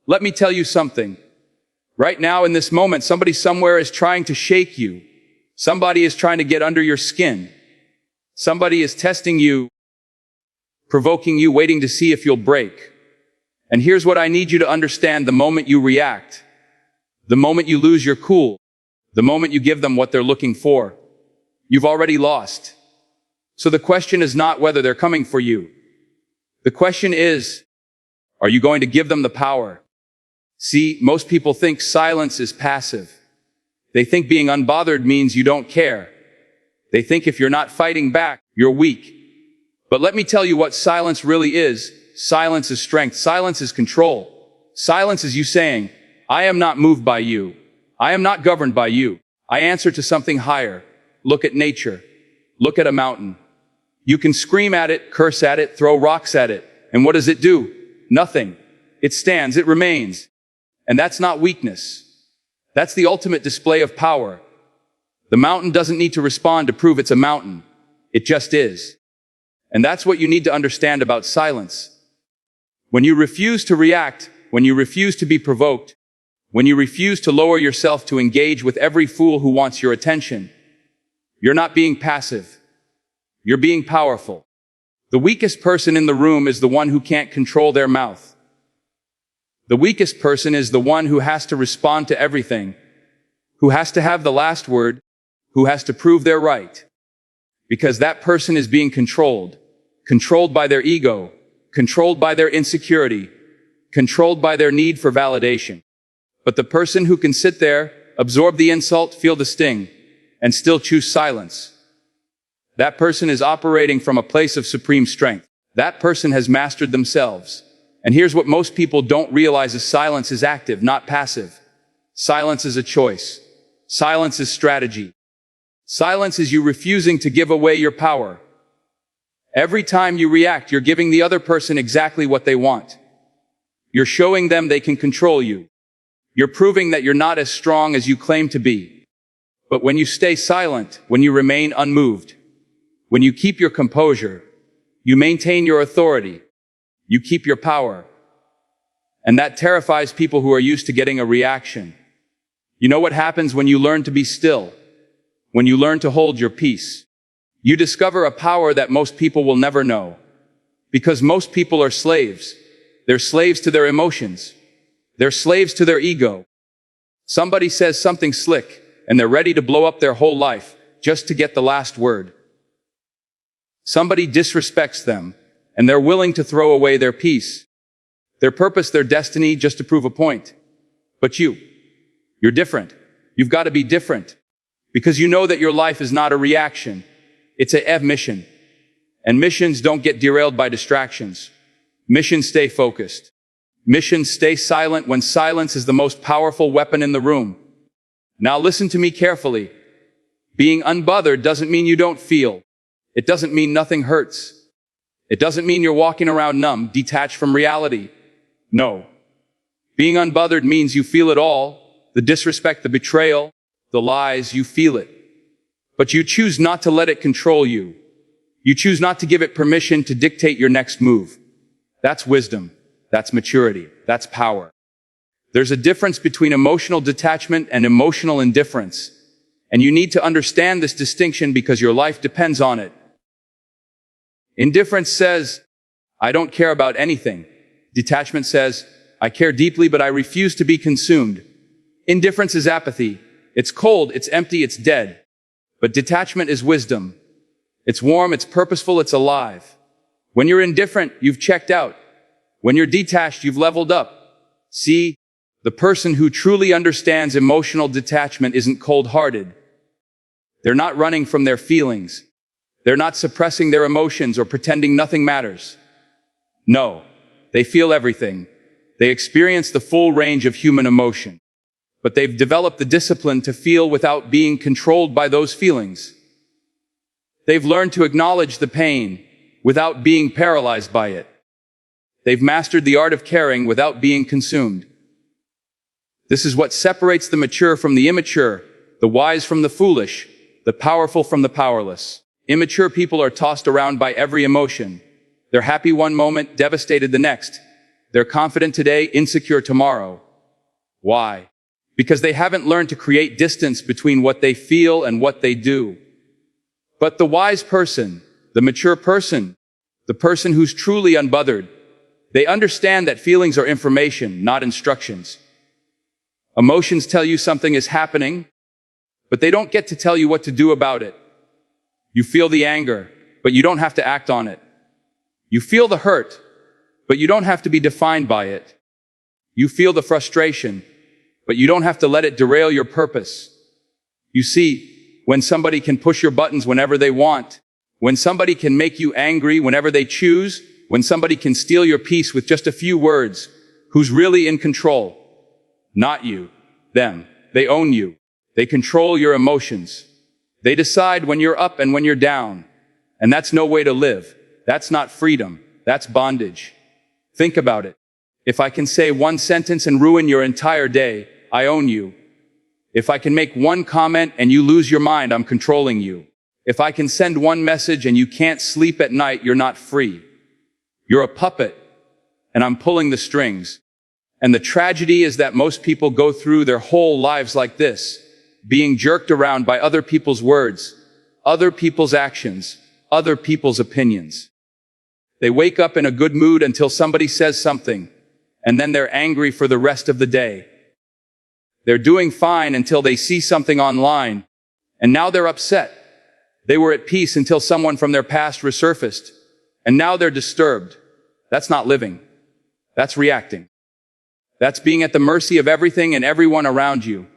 Let me tell you something. Right now, in this moment, somebody somewhere is trying to shake you. Somebody is trying to get under your skin. Somebody is testing you, provoking you, waiting to see if you'll break. And here's what I need you to understand: the moment you react, the moment you lose your cool, the moment you give them what they're looking for, you've already lost. So the question is not whether they're coming for you. The question is, are you going to give them the power? See, most people think silence is passive. They think being unbothered means you don't care. They think if you're not fighting back, you're weak. But let me tell you what silence really is. Silence is strength. Silence is control. Silence is you saying, I am not moved by you. I am not governed by you. I answer to something higher. Look at nature. Look at a mountain. You can scream at it, curse at it, throw rocks at it. And what does it do? Nothing. It stands, it remains. And that's not weakness. That's the ultimate display of power. The mountain doesn't need to respond to prove it's a mountain. It just is. And that's what you need to understand about silence. When you refuse to react, when you refuse to be provoked, when you refuse to lower yourself to engage with every fool who wants your attention, you're not being passive. You're being powerful. The weakest person in the room is the one who can't control their mouth. The weakest person is the one who has to respond to everything, who has to have the last word, who has to prove they're right. Because that person is being controlled by their ego, controlled by their insecurity, controlled by their need for validation. But the person who can sit there, absorb the insult, feel the sting, and still choose silence, that person is operating from a place of supreme strength. That person has mastered themselves. And here's what most people don't realize is silence is active, not passive. Silence is a choice. Silence is strategy. Silence is you refusing to give away your power. Every time you react, you're giving the other person exactly what they want. You're showing them they can control you. You're proving that you're not as strong as you claim to be. But when you stay silent, when you remain unmoved, when you keep your composure, you maintain your authority, you keep your power. And that terrifies people who are used to getting a reaction. You know what happens when you learn to be still? When you learn to hold your peace? You discover a power that most people will never know. Because most people are slaves. They're slaves to their emotions. They're slaves to their ego. Somebody says something slick, and they're ready to blow up their whole life just to get the last word. Somebody disrespects them, and they're willing to throw away their peace, their purpose, their destiny, just to prove a point. But you're different. You've got to be different. Because you know that your life is not a reaction. It's a mission. And missions don't get derailed by distractions. Missions stay focused. Missions stay silent when silence is the most powerful weapon in the room. Now listen to me carefully. Being unbothered doesn't mean you don't feel. It doesn't mean nothing hurts. It doesn't mean you're walking around numb, detached from reality. No. Being unbothered means you feel it all. The disrespect, the betrayal, the lies, you feel it. But you choose not to let it control you. You choose not to give it permission to dictate your next move. That's wisdom. That's maturity. That's power. There's a difference between emotional detachment and emotional indifference. And you need to understand this distinction because your life depends on it. Indifference says, I don't care about anything. Detachment says, I care deeply, but I refuse to be consumed. Indifference is apathy. It's cold, it's empty, it's dead. But detachment is wisdom. It's warm, it's purposeful, it's alive. When you're indifferent, you've checked out. When you're detached, you've leveled up. See, the person who truly understands emotional detachment isn't cold-hearted. They're not running from their feelings. They're not suppressing their emotions or pretending nothing matters. No, they feel everything. They experience the full range of human emotion. But they've developed the discipline to feel without being controlled by those feelings. They've learned to acknowledge the pain without being paralyzed by it. They've mastered the art of caring without being consumed. This is what separates the mature from the immature, the wise from the foolish, the powerful from the powerless. Immature people are tossed around by every emotion. They're happy one moment, devastated the next. They're confident today, insecure tomorrow. Why? Because they haven't learned to create distance between what they feel and what they do. But the wise person, the mature person, the person who's truly unbothered, they understand that feelings are information, not instructions. Emotions tell you something is happening, but they don't get to tell you what to do about it. You feel the anger, but you don't have to act on it. You feel the hurt, but you don't have to be defined by it. You feel the frustration, but you don't have to let it derail your purpose. You see, when somebody can push your buttons whenever they want, when somebody can make you angry whenever they choose, when somebody can steal your peace with just a few words, who's really in control? Not you. Them. They own you. They control your emotions. They decide when you're up and when you're down. And that's no way to live. That's not freedom. That's bondage. Think about it. If I can say one sentence and ruin your entire day, I own you. If I can make one comment and you lose your mind, I'm controlling you. If I can send one message and you can't sleep at night, you're not free. You're a puppet, and I'm pulling the strings. And the tragedy is that most people go through their whole lives like this, being jerked around by other people's words, other people's actions, other people's opinions. They wake up in a good mood until somebody says something, and then they're angry for the rest of the day. They're doing fine until they see something online, and now they're upset. They were at peace until someone from their past resurfaced, and now they're disturbed. That's not living. That's reacting. That's being at the mercy of everything and everyone around you.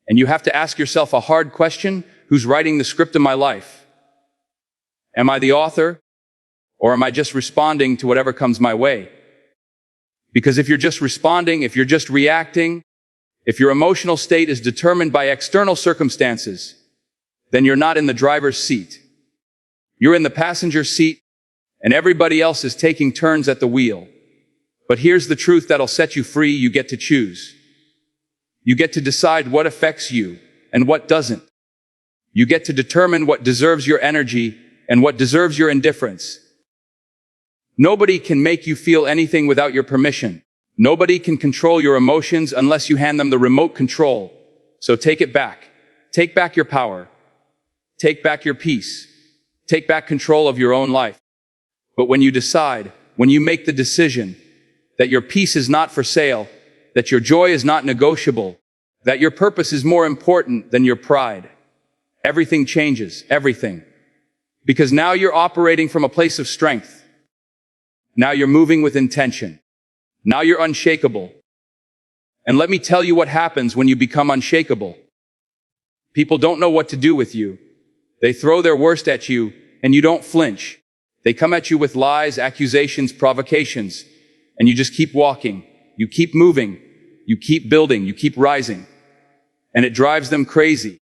And you have to ask yourself a hard question: who's writing the script of my life? Am I the author? Or am I just responding to whatever comes my way? Because if you're just responding, if you're just reacting, if your emotional state is determined by external circumstances, then you're not in the driver's seat. You're in the passenger seat, and everybody else is taking turns at the wheel. But here's the truth that'll set you free: you get to choose. You get to decide what affects you and what doesn't. You get to determine what deserves your energy and what deserves your indifference. Nobody can make you feel anything without your permission. Nobody can control your emotions unless you hand them the remote control. So take it back. Take back your power. Take back your peace. Take back control of your own life. But when you decide, when you make the decision that your peace is not for sale, that your joy is not negotiable, that your purpose is more important than your pride, everything changes, everything. Because now you're operating from a place of strength. Now you're moving with intention. Now you're unshakable. And let me tell you what happens when you become unshakable. People don't know what to do with you. They throw their worst at you, and you don't flinch. They come at you with lies, accusations, provocations, and you just keep walking. You keep moving. You keep building. You keep rising. And it drives them crazy.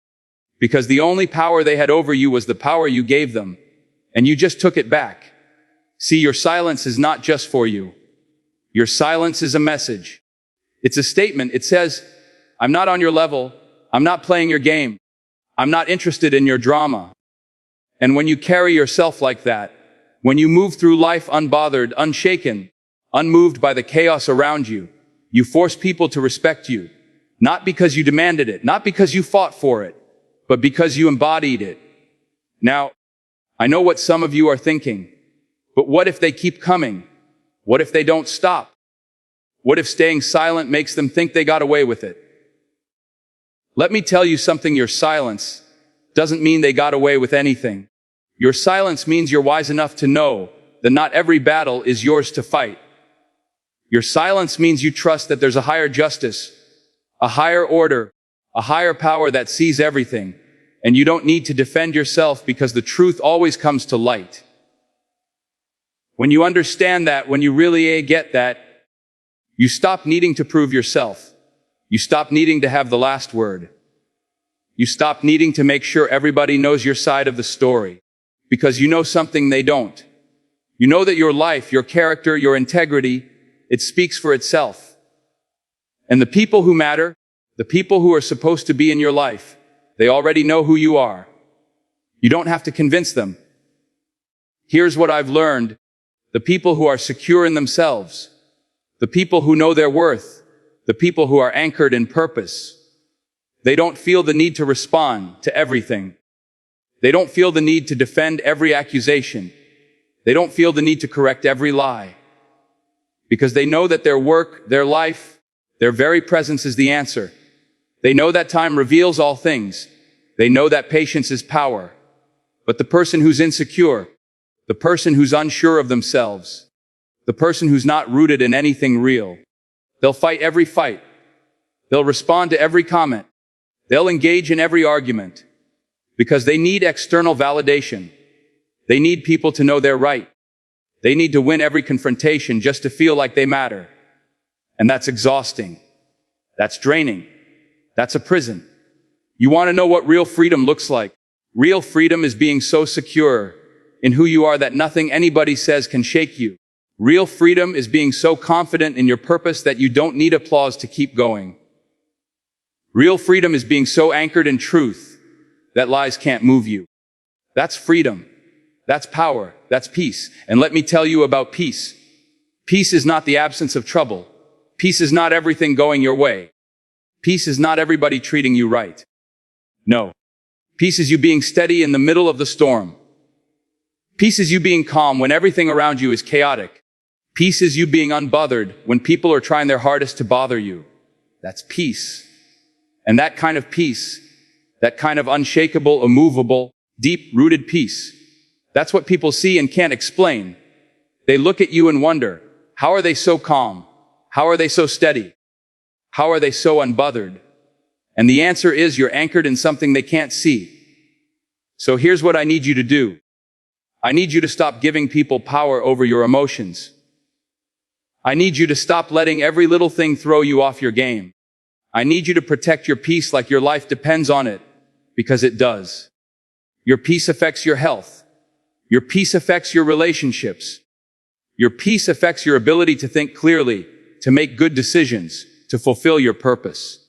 Because the only power they had over you was the power you gave them. And you just took it back. See, your silence is not just for you. Your silence is a message. It's a statement. It says, I'm not on your level. I'm not playing your game. I'm not interested in your drama. And when you carry yourself like that, when you move through life unbothered, unshaken, unmoved by the chaos around you, you force people to respect you. Not because you demanded it, not because you fought for it, but because you embodied it. Now, I know what some of you are thinking, but what if they keep coming? What if they don't stop? What if staying silent makes them think they got away with it? Let me tell you something: your silence doesn't mean they got away with anything. Your silence means you're wise enough to know that not every battle is yours to fight. Your silence means you trust that there's a higher justice, a higher order, a higher power that sees everything, and you don't need to defend yourself because the truth always comes to light. When you understand that, when you really get that, you stop needing to prove yourself. You stop needing to have the last word. You stop needing to make sure everybody knows your side of the story, because you know something they don't. You know that your life, your character, your integrity, it speaks for itself. And the people who matter, the people who are supposed to be in your life, they already know who you are. You don't have to convince them. Here's what I've learned. The people who are secure in themselves, The people who know their worth, the people who are anchored in purpose. They don't feel the need to respond to everything. They don't feel the need to defend every accusation. They don't feel the need to correct every lie. Because they know that their work, their life, their very presence is the answer. They know that time reveals all things. They know that patience is power. But the person who's insecure, the person who's unsure of themselves, the person who's not rooted in anything real, they'll fight every fight. They'll respond to every comment. They'll engage in every argument. Because they need external validation. They need people to know they're right. They need to win every confrontation just to feel like they matter. And that's exhausting. That's draining. That's a prison. You want to know what real freedom looks like? Real freedom is being so secure in who you are that nothing anybody says can shake you. Real freedom is being so confident in your purpose that you don't need applause to keep going. Real freedom is being so anchored in truth that lies can't move you. That's freedom. That's power. That's peace. And let me tell you about peace. Peace is not the absence of trouble. Peace is not everything going your way. Peace is not everybody treating you right. No. Peace is you being steady in the middle of the storm. Peace is you being calm when everything around you is chaotic. Peace is you being unbothered when people are trying their hardest to bother you. That's peace. And that kind of peace, that kind of unshakable, immovable, deep-rooted peace, that's what people see and can't explain. They look at you and wonder, how are they so calm? How are they so steady? How are they so unbothered? And the answer is you're anchored in something they can't see. So here's what I need you to do. I need you to stop giving people power over your emotions. I need you to stop letting every little thing throw you off your game. I need you to protect your peace like your life depends on it, because it does. Your peace affects your health. Your peace affects your relationships. Your peace affects your ability to think clearly, to make good decisions, to fulfill your purpose.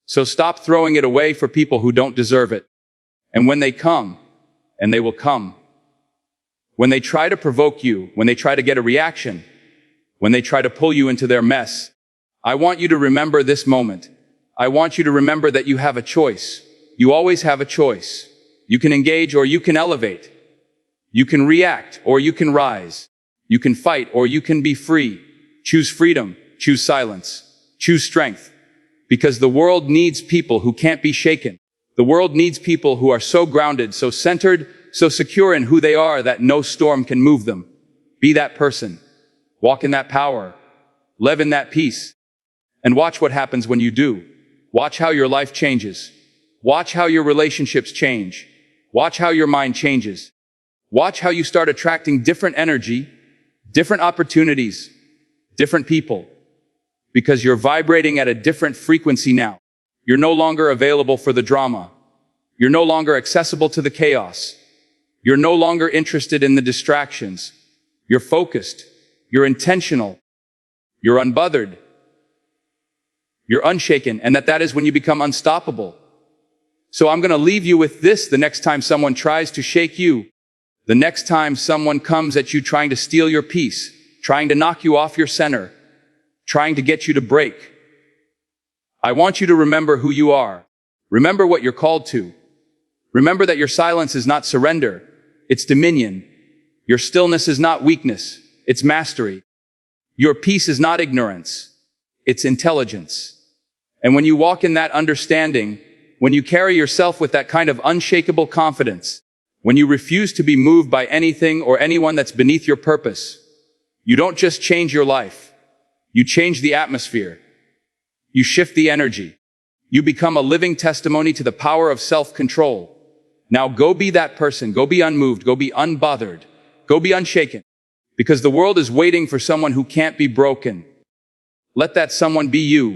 So stop throwing it away for people who don't deserve it. And when they come, and they will come, when they try to provoke you, when they try to get a reaction, when they try to pull you into their mess, I want you to remember this moment. I want you to remember that you have a choice. You always have a choice. You can engage or you can elevate. You can react or you can rise. You can fight or you can be free. Choose freedom. Choose silence. Choose strength. Because the world needs people who can't be shaken. The world needs people who are so grounded, so centered, so secure in who they are that no storm can move them. Be that person. Walk in that power. Live in that peace. And watch what happens when you do. Watch how your life changes. Watch how your relationships change. Watch how your mind changes. Watch how you start attracting different energy, different opportunities, different people. Because you're vibrating at a different frequency now. You're no longer available for the drama. You're no longer accessible to the chaos. You're no longer interested in the distractions. You're focused. You're intentional. You're unbothered. You're unshaken, and that is when you become unstoppable. So I'm going to leave you with this the next time someone tries to shake you. The next time someone comes at you trying to steal your peace, trying to knock you off your center, trying to get you to break. I want you to remember who you are. Remember what you're called to. Remember that your silence is not surrender, it's dominion. Your stillness is not weakness, it's mastery. Your peace is not ignorance, it's intelligence. And when you walk in that understanding, when you carry yourself with that kind of unshakable confidence, when you refuse to be moved by anything or anyone that's beneath your purpose, you don't just change your life. You change the atmosphere. You shift the energy. You become a living testimony to the power of self-control. Now go be that person. Go be unmoved. Go be unbothered. Go be unshaken. Because the world is waiting for someone who can't be broken. Let that someone be you.